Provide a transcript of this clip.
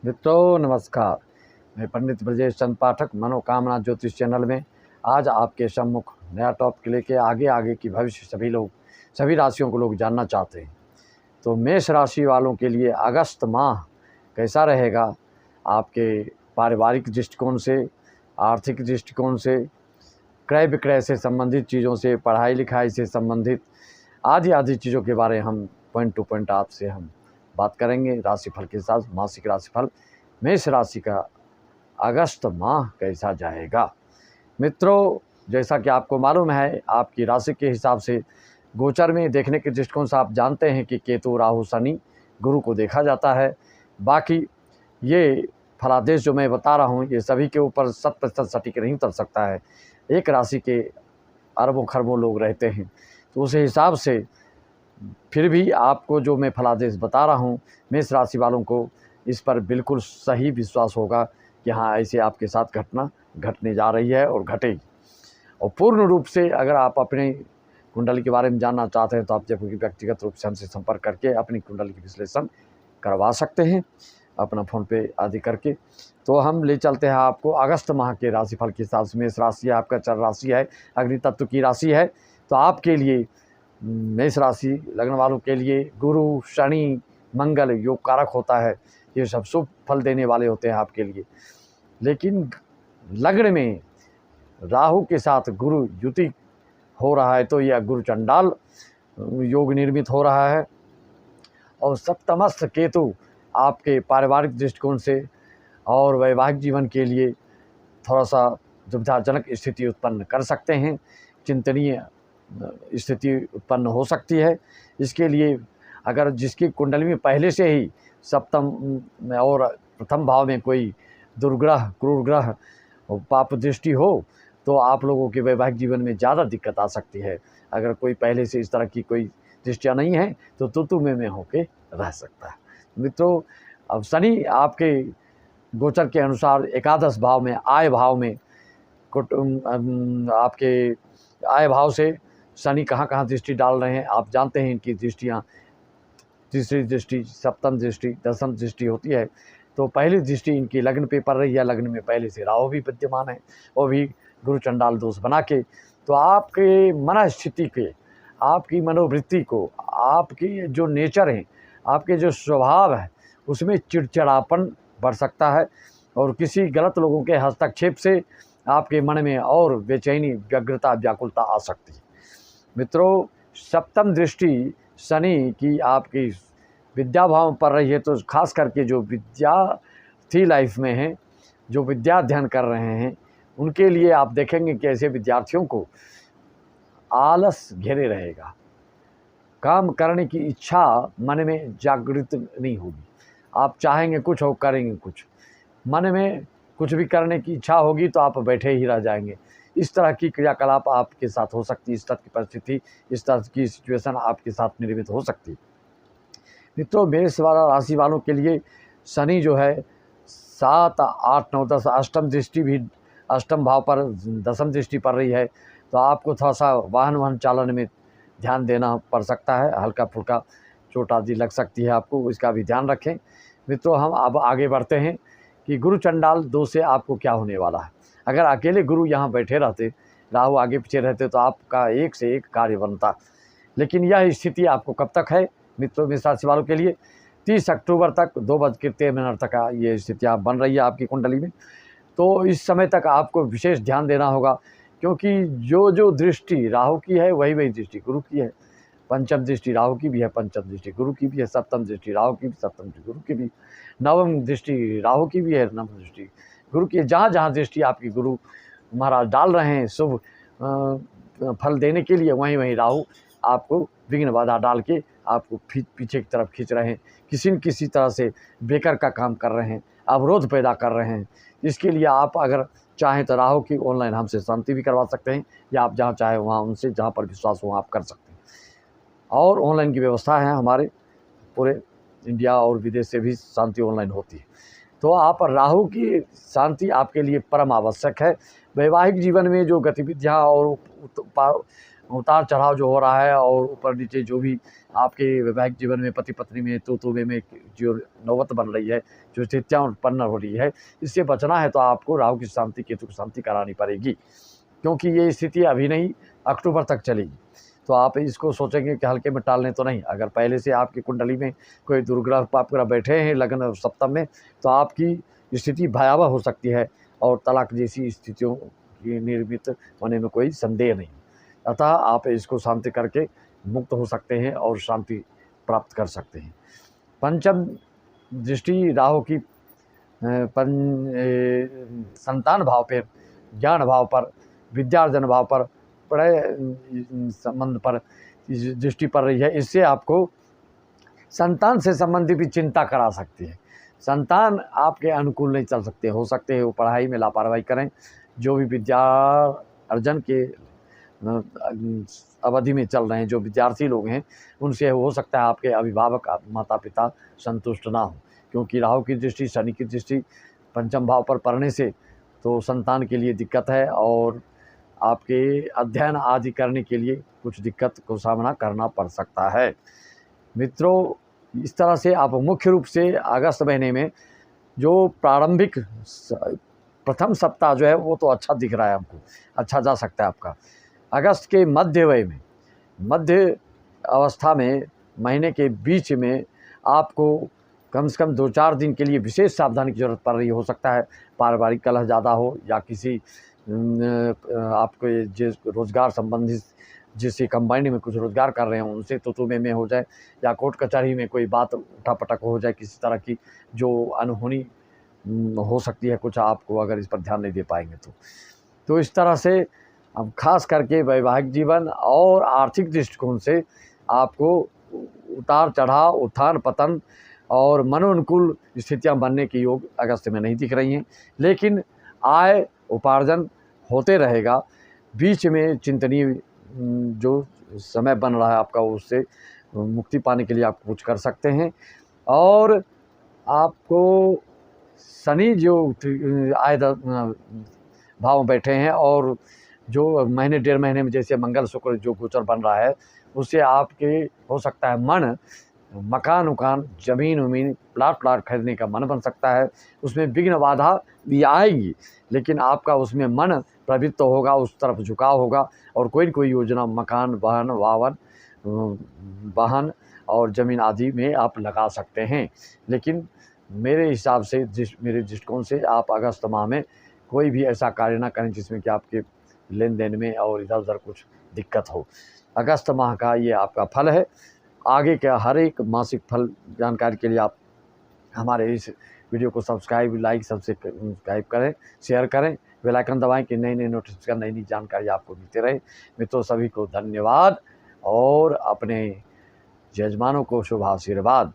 मित्रों नमस्कार। मैं पंडित ब्रजेश चंद पाठक मनोकामना ज्योतिष चैनल में आज आपके सम्मुख नया टॉपिक लेके आगे की भविष्य सभी राशियों को लोग जानना चाहते हैं। तो मेष राशि वालों के लिए अगस्त माह कैसा रहेगा, आपके पारिवारिक दृष्टिकोण से, आर्थिक दृष्टिकोण से, क्रय विक्रय से संबंधित चीज़ों से, पढ़ाई लिखाई से संबंधित आदि चीज़ों के बारे में हम पॉइंट टू पॉइंट आपसे हम बात करेंगे। राशिफल के साथ मासिक राशिफल मेष राशि का अगस्त माह कैसा जाएगा। मित्रों, जैसा कि आपको मालूम है, आपकी राशि के हिसाब से गोचर में देखने के दृष्टिकोण से आप जानते हैं कि केतु राहु शनि गुरु को देखा जाता है। बाकी ये फलादेश जो मैं बता रहा हूँ ये सभी के ऊपर 100% सटीक नहीं उतर सकता है। एक राशि के अरबों खरबों लोग रहते हैं, तो उस हिसाब से फिर भी आपको जो मैं फलादेश बता रहा हूँ, मेष राशि वालों को इस पर बिल्कुल सही विश्वास होगा कि हाँ, ऐसे आपके साथ घटना घटने जा रही है और घटेगी। और पूर्ण रूप से अगर आप अपनी कुंडली के बारे में जानना चाहते हैं तो आप जब व्यक्तिगत रूप से हमसे संपर्क करके अपनी कुंडली की विश्लेषण करवा सकते हैं अपना फ़ोन पे आदि करके। तो हम ले चलते हैं आपको अगस्त माह के राशिफल के हिसाब से। मेष राशि है, आपका चर राशि है, अग्नि तत्व की राशि है। तो आपके लिए मेष राशि लग्न वालों के लिए गुरु शनि मंगल योग कारक होता है। ये सब शुभ फल देने वाले होते हैं आपके लिए। लेकिन लग्न में राहु के साथ गुरु युति हो रहा है तो यह गुरु चंडाल योग निर्मित हो रहा है। और सप्तमस्थ केतु आपके पारिवारिक दृष्टिकोण से और वैवाहिक जीवन के लिए थोड़ा सा दुविधाजनक स्थिति उत्पन्न कर सकते हैं, चिंतनीय स्थिति उत्पन्न हो सकती है। इसके लिए अगर जिसकी कुंडली में पहले से ही सप्तम में और प्रथम भाव में कोई दुर्ग्रह क्रूर ग्रह पाप दृष्टि हो तो आप लोगों के वैवाहिक जीवन में ज़्यादा दिक्कत आ सकती है। अगर कोई पहले से इस तरह की कोई दृष्टियाँ नहीं है तो तू में होके रह सकता है। मित्रों, अब शनि आपके गोचर के अनुसार एकादश भाव में आय भाव में आपके आय भाव से शनि कहाँ दृष्टि डाल रहे हैं आप जानते हैं। इनकी दृष्टियाँ तीसरी दृष्टि, सप्तम दृष्टि, दसम दृष्टि होती है। तो पहली दृष्टि इनकी लग्न पे पड़ रही है। लग्न में पहले से राहु भी विद्यमान है, वो भी गुरु चंडाल दोष बना के। तो आपके मन स्थिति के, आपकी मनोवृत्ति को, आपकी जो नेचर है, आपके जो स्वभाव है, उसमें चिड़चिड़ापन बढ़ सकता है और किसी गलत लोगों के हस्तक्षेप से आपके मन में और बेचैनी, व्यग्रता, व्याकुलता आ सकती है। मित्रों, सप्तम दृष्टि शनि की आपकी विद्या भाव में पड़ रही है तो खास करके जो विद्यार्थी लाइफ में हैं, जो विद्या अध्ययन कर रहे हैं, उनके लिए आप देखेंगे कि ऐसे विद्यार्थियों को आलस घेरे रहेगा। काम करने की इच्छा मन में जागृत नहीं होगी। आप चाहेंगे कुछ और करेंगे कुछ, मन में कुछ भी करने की इच्छा होगी तो आप बैठे ही रह जाएंगे। इस तरह की क्रियाकलाप आपके साथ हो सकती है, इस तरह की परिस्थिति, इस तरह की सिचुएशन आपके साथ निर्मित हो सकती है। मित्रों, मेष वाला राशि वालों के लिए शनि जो है 7, 8, 9, 10 अष्टम दृष्टि भी अष्टम भाव पर दसम दृष्टि पड़ रही है। तो आपको थोड़ा सा वाहन चालन में ध्यान देना पड़ सकता है। हल्का फुल्का चोट आदि लग सकती है आपको, इसका भी ध्यान रखें। मित्रों, हम अब आगे बढ़ते हैं कि गुरु चंडाल दोष से आपको क्या होने वाला है। अगर अकेले गुरु यहाँ बैठे रहते, राहु आगे पीछे रहते तो आपका एक से एक कार्य बनता। लेकिन यह स्थिति आपको कब तक है मित्रों, मेष राशि वालों के लिए 30 अक्टूबर तक 2:13 तक ये स्थितियाँ बन रही है आपकी कुंडली में। तो इस समय तक आपको विशेष ध्यान देना होगा, क्योंकि जो दृष्टि राहु की है वही दृष्टि गुरु की है। पंचम दृष्टि राहु की भी है, पंचम दृष्टि गुरु की भी है, सप्तम दृष्टि राहु की भी, सप्तम दृष्टि गुरु की भी, नवम दृष्टि राहु की भी है, नवम दृष्टि गुरु की है। जहाँ दृष्टि आपकी गुरु महाराज डाल रहे हैं शुभ फल देने के लिए, वहीं राहु आपको विघ्न बाधा डाल के आपको पीछे की तरफ खींच रहे हैं। किसी न किसी तरह से ब्रेकर का काम कर रहे हैं, अवरोध पैदा कर रहे हैं। इसके लिए आप अगर चाहें तो राहु की ऑनलाइन हमसे शांति भी करवा सकते हैं, या आप जहाँ चाहें वहाँ उनसे, जहाँ पर विश्वास हो आप कर सकते हैं। और ऑनलाइन की व्यवस्था है हमारे पूरे इंडिया और विदेश से भी शांति ऑनलाइन होती है। तो आप राहु की शांति आपके लिए परम आवश्यक है। वैवाहिक जीवन में जो गतिविधियाँ और उतार चढ़ाव जो हो रहा है और ऊपर नीचे जो भी आपके वैवाहिक जीवन में पति पत्नी में तू-तू में जो नौबत बन रही है, जो स्थितियाँ उत्पन्न हो रही है, इससे बचना है तो आपको राहु की शांति, केतु की शांति करानी पड़ेगी, क्योंकि ये स्थिति अभी नहीं, अक्टूबर तक चलेगी। तो आप इसको सोचेंगे कि हल्के में टालने तो नहीं। अगर पहले से आपकी कुंडली में कोई दुर्ग्रह पापग्रह बैठे हैं लग्न सप्तम में, तो आपकी स्थिति भयावह हो सकती है और तलाक जैसी स्थितियों की निर्मित होने में कोई संदेह नहीं। अतः आप इसको शांति करके मुक्त हो सकते हैं और शांति प्राप्त कर सकते हैं। पंचम दृष्टि राहु की संतान भाव पर, ज्ञान भाव पर, विद्यार्जन भाव पर, बड़े संबंध पर दृष्टि पड़ रही है। इससे आपको संतान से संबंधित भी चिंता करा सकती है। संतान आपके अनुकूल नहीं चल सकते, हो सकते हैं वो पढ़ाई में लापरवाही करें। जो भी विद्या अर्जन के अवधि में चल रहे हैं, जो विद्यार्थी लोग हैं, उनसे हो सकता है आपके अभिभावक माता पिता संतुष्ट ना हो, क्योंकि राहु की दृष्टि, शनि की दृष्टि पंचम भाव पर पड़ने से तो संतान के लिए दिक्कत है और आपके अध्ययन आदि करने के लिए कुछ दिक्कत को सामना करना पड़ सकता है। मित्रों, इस तरह से आप मुख्य रूप से अगस्त महीने में जो प्रारंभिक प्रथम सप्ताह जो है वो तो अच्छा दिख रहा है, हमको अच्छा जा सकता है आपका। अगस्त के मध्य अवस्था में, महीने के बीच में आपको कम से कम 2-4 दिन के लिए विशेष सावधानी की जरूरत पड़ रही हो सकता है। पारिवारिक कलह ज़्यादा हो या किसी आपके जिस रोज़गार संबंधित जिससे कंबाइंड में कुछ रोज़गार कर रहे हैं उनसे तो में हो जाए, या कोर्ट कचहरी में कोई बात उठापटक हो जाए किसी तरह की, जो अनहोनी हो सकती है कुछ, आपको अगर इस पर ध्यान नहीं दे पाएंगे तो इस तरह से अब खास करके वैवाहिक जीवन और आर्थिक दृष्टिकोण से आपको उतार चढ़ाव, उत्थान पतन और मनोनुकूल स्थितियां बनने के योग अगस्त में नहीं दिख रही हैं। लेकिन आय उपार्जन होते रहेगा। बीच में चिंतनीय जो समय बन रहा है आपका, उससे मुक्ति पाने के लिए आप कुछ कर सकते हैं। और आपको शनि जो आय भाव में बैठे हैं और जो महीने 1.5 महीने में जैसे मंगल शुक्र जो गोचर बन रहा है, उससे आपके हो सकता है मन मकान उकान, ज़मीन उमीन, प्लाट खरीदने का मन बन सकता है। उसमें विघ्न बाधा भी आएगी, लेकिन आपका उसमें मन प्रवृत्त होगा, उस तरफ झुकाव होगा और कोई न कोई योजना मकान, वाहन और ज़मीन आदि में आप लगा सकते हैं। लेकिन मेरे हिसाब से, मेरे दृष्टिकोण से आप अगस्त माह में कोई भी ऐसा कार्य ना करें जिसमें कि आपके लेन देन में और इधर उधर कुछ दिक्कत हो। अगस्त माह का ये आपका फल है। आगे के हर एक मासिक फल जानकारी के लिए आप हमारे इस वीडियो को सब्सक्राइब, लाइक, सब्सक्राइब करें, शेयर करें, बेल आइकन दबाएं कि नई नोटिफिकेशन, नई जानकारी आपको मिलती रहे। मित्रों, सभी को धन्यवाद और अपने यजमानों को शुभ आशीर्वाद।